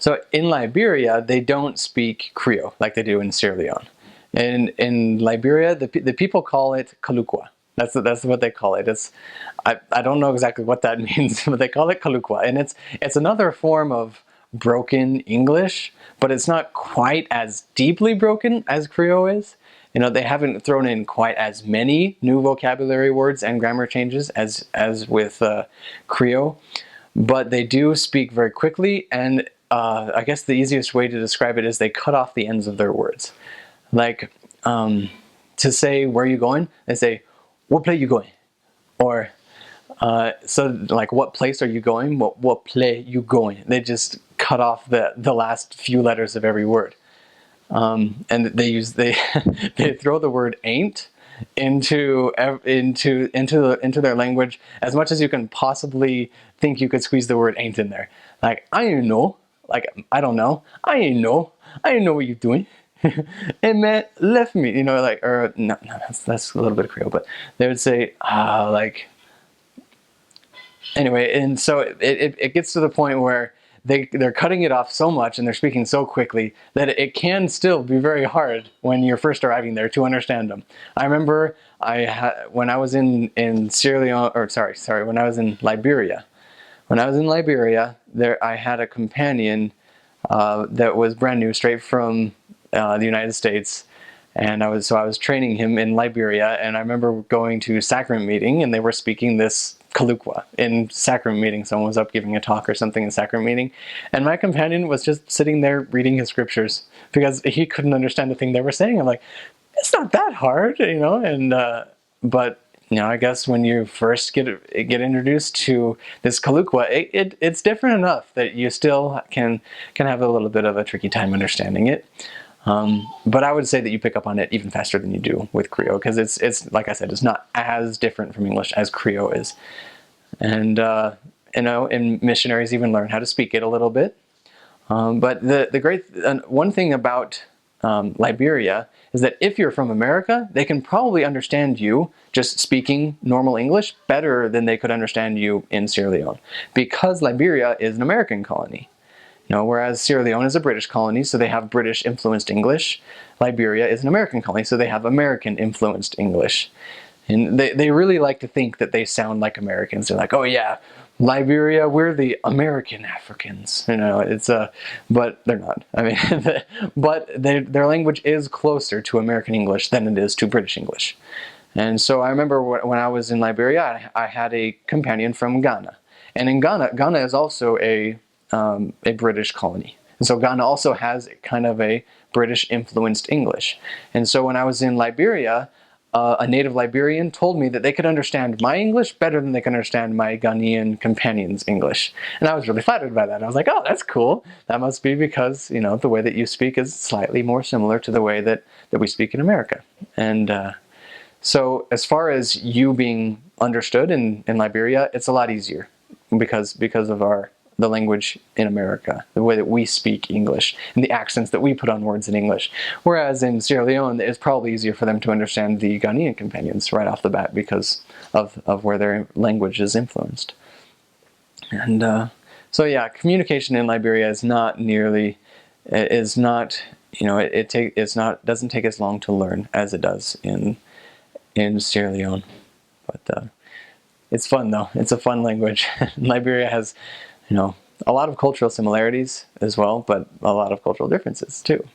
So in Liberia, they don't speak Creole like they do in Sierra Leone. And in Liberia, the people call it Kalukwa. That's what they call it. I don't know exactly what that means, but they call it Kalukwa, and it's another form of broken English, but it's not quite as deeply broken as Creole is. You know, they haven't thrown in quite as many new vocabulary words and grammar changes as with Creole, but they do speak very quickly, and I guess the easiest way to describe it is they cut off the ends of their words. Like, to say, where are you going? They say, what place you going? Or, so like, what place are you going? What place you going? They just cut off the last few letters of every word. And they they throw the word ain't into their language as much as you can possibly think you could squeeze the word ain't in there. Like, I ain't know. Like, I don't know. I ain't know what you're doing. And man left me, you know, like, or no, that's a little bit of Creole, but they would say, like, anyway, and so it gets to the point where they're cutting it off so much and they're speaking so quickly that it can still be very hard when you're first arriving there to understand them. I remember when I was in Sierra Leone, or sorry, when I was in Liberia. When I was in Liberia, I had a companion that was brand new, straight from the United States, and I was training him in Liberia, and I remember going to sacrament meeting, and they were speaking this Kalukwa in sacrament meeting. Someone was up giving a talk or something in sacrament meeting, and my companion was just sitting there reading his scriptures because he couldn't understand the thing they were saying. I'm like, it's not that hard, you know, and but you know, I guess when you first get introduced to this Kalukwa, it's different enough that you still can have a little bit of a tricky time understanding it. But I would say that you pick up on it even faster than you do with Creole, because it's like I said, it's not as different from English as Creole is. And you know, and missionaries even learn how to speak it a little bit. But the great one thing about Liberia is that if you're from America, they can probably understand you just speaking normal English better than they could understand you in Sierra Leone, because Liberia is an American colony. You know, whereas Sierra Leone is a British colony, so they have British influenced English. Liberia is an American colony, so they have American influenced English. And they really like to think that they sound like Americans. They're like, oh yeah, Liberia, we're the American Africans. You know, it's but they're not. I mean, but their language is closer to American English than it is to British English. And so I remember when I was in Liberia, I had a companion from Ghana. And in Ghana is also a British colony. And so Ghana also has kind of a British influenced English. And so when I was in Liberia, a native Liberian told me that they could understand my English better than they could understand my Ghanaian companion's English. And I was really flattered by that. I was like, oh, that's cool. That must be because, you know, the way that you speak is slightly more similar to the way that we speak in America. And so as far as you being understood in Liberia, it's a lot easier because of the language in America, the way that we speak English, and the accents that we put on words in English. Whereas in Sierra Leone, it's probably easier for them to understand the Ghanaian companions right off the bat because of where their language is influenced. And so yeah, communication in Liberia is not nearly, is not, you know, doesn't take as long to learn as it does in Sierra Leone. But it's fun though. It's a fun language. Liberia has, you know, a lot of cultural similarities as well, but a lot of cultural differences too.